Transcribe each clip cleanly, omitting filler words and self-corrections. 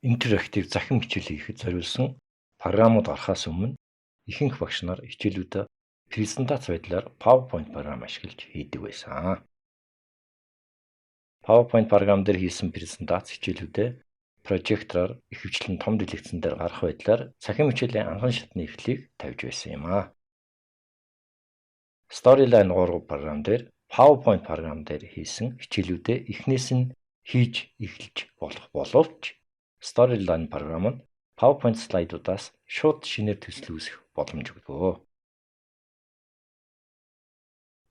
интерактив захин хичээл хийхэд зориулсан програмууд гарахаас өмнө ихэнх багш нар хичээлүүдэд презентац байдлаар PowerPoint програм ашиглаж хийдэг байсан. PowerPoint програм дээр хийсэн презентац хичээлүүдэд прожектороор ихэвчлэн том дэлгэцэн дээр гарах байдлаар захин хичээлийн анхан шатны эхлэлийг тавьж байсан юм аа. Storyline 3 програм дээр PowerPoint програм дээр хийсэн хичээлүүдэд эхнээс нь хийж эхэлж болох боловч Storyline програм нь PowerPoint слайдуудаас шууд шинээр төсөл үүсгэх боломж өгдөг.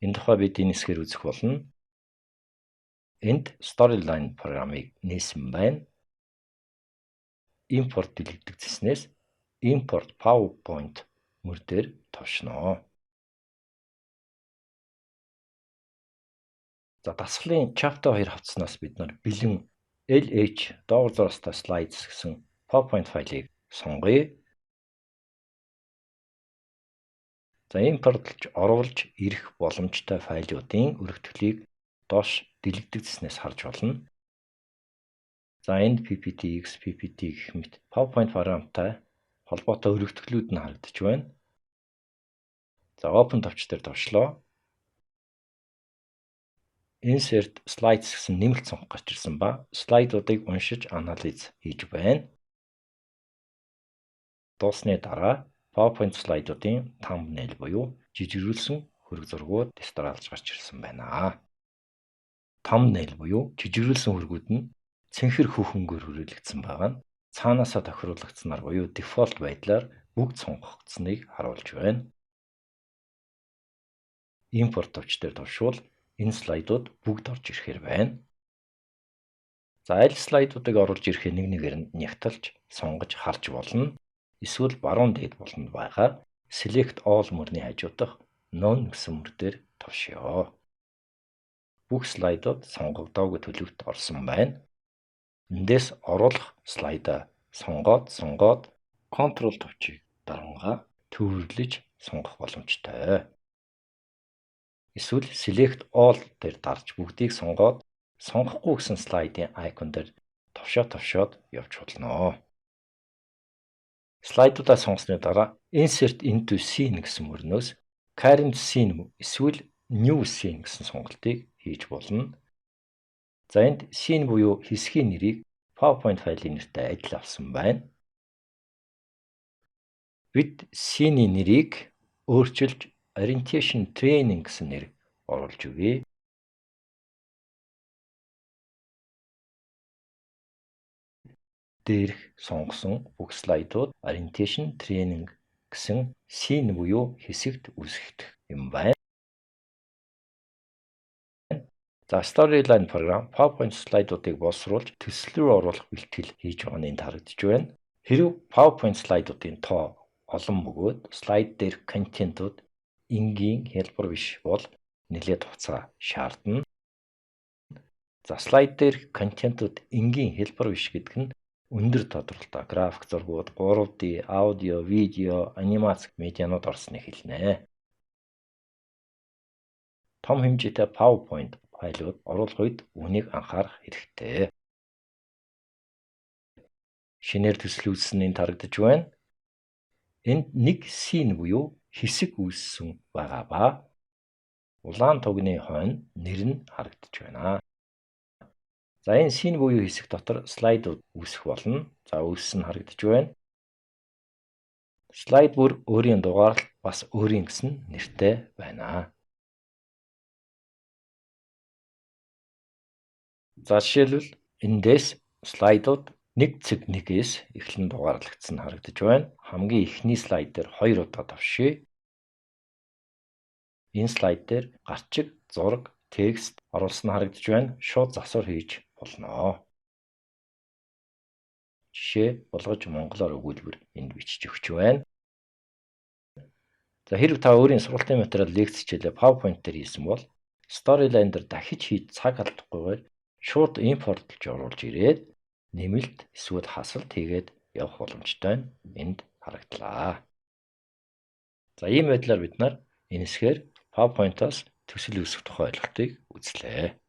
Энэ тухай бид энэ хэсгээр үзэх болно. Энд Storyline програмыг нээсэн байна. Import дэлгэцснээс Import PowerPoint мөр дээр товшноо. За дасгалын Chapter 2 хавцснаас бид нар бэлэн LH доогуур зурагтай slides гэсэн PowerPoint файлыг сонгоё. За импортлж оруулж ирэх боломжтой файлуудын өргөтгөлийг доош дэлгэцснээс харж болно. За энд PPTX, PPT гэх мэт PowerPoint програмтай холбоотой өргөтгөлүүд нь харагдаж байна. За Open товч дээр товшлоо. Insert Slides гэсэн нэмэлт сонгох гарч ирсэн ба слайдуудыг уншиж анализ хийж байна. Дуусны дараа PowerPoint слайдуудын thumbnail буюу жижигрүүлсэн хөрөг зургууд дистралж гарч ирсэн байна. Thumbnail буюу жижигрүүлсэн хөргүүд нь цэнхэр хүүхэнгөөр хүрээлэгдсэн байгаа нь цаанаасаа тохируулагдсанаар буюу дефолт байдлаар бүгд сонгогдсныг харуулж байна. Import товч дээр товшвол энэ слайдууд бүгд орж ирэхээр байна. За аль слайдуудыг оруулж ирэхээ нэг нэгээр нь нягтлж сонгож харж болно. Эсвэл баруун дээд болонд байгаа Select All мөрний хажуу дахь None гэсэн мөр дээр товшъё. Бүх слайдууд сонгогдоогүй төлөвт орсон байна. Эндээс оруулах слайдаа сонгоод Ctrl товчийг дарамгаа төвөрлөж сонгох боломжтой. Эсвэл Select All дээр дарж бүгдийг сонгоод сонгохгүй гэсэн слайдын айкон дээр товшоод явж болно. Слайдуудаа сонгосны дараа Insert into Scene гэсэн мөрнөөс Current Scene эсвэл New Scene гэсэн сонголтыг хийж болно. За энд Scene буюу хэсгийн нэрийг PowerPoint файлын нэртэй адил авсан байна. Бид Scene-ийн нэрийг өөрчилж Orientation Training гэсэн нэр оруулж өгье. Дээрх сонгосон бүх слайдууд Orientation Training гэсэн scene буюу хэсэгт үүсгэх юм байна. За Storyline програм PowerPoint слайдуудыг боловсруулж төсөл рүү оруулах бэлтгэл хийж байгаа нь энд харагдаж байна. Хэрэв PowerPoint слайдуудын тоо олон бөгөөд слайд дээрх контентууд энгийн хялбар биш бол нэлээд хугацаа шаардна. За слайд дээрх контентууд энгийн хялбар биш гэдэг нь өндөр тодорхойлолтой график зургууд, 3D, аудио, видео, анимац медианууд орсныг хэлнэ. Том хэмжээтэй PowerPoint файлууд оруулах үед үнийг анхаарах хэрэгтэй. Шинээр төсөл үүссэн нь харагдаж байна. Энд нэг scene буюу хэсэг үүссэн байгаа ба улаан тугны хойно нэр нь харагдаж байна. За энэ scene буюу хэсэг дотор слайдууд үүсэх болно. За үүссэн нь харагдаж байна. Слайд бүр өөрийн дугаарлалт бас өөрийн гэсэн нэртэй байна. За жишээлбэл эндээс слайдууд 1:1-ээс эхлэн дугаарлагдсан харагдаж байна. Хамгийн эхний слайд дээр 2 удаа товшъё. Энэ слайд дээр гарчиг, зураг, текст оруулсан харагдаж байна. Шууд засвар хийж болно. Жишээ болгож монголоор өгүүлбэр энд бичиж өгч байна. За хэрв та өөрийн сургалтын материал лекц хичээлээ PowerPoint дээр хийсэн бол Storyline дээр дахиж хийж цаг алдахгүйгээр шууд импортлж оруулж ирээд нэмэлт эсвэл хасалт хийгээд явах боломжтой нь энд харагдлаа. За ийм байдлаар бид нар энэ хэсгээр PowerPoint-оос төсөл үүсгэх тухай ойлголтыг үзлээ.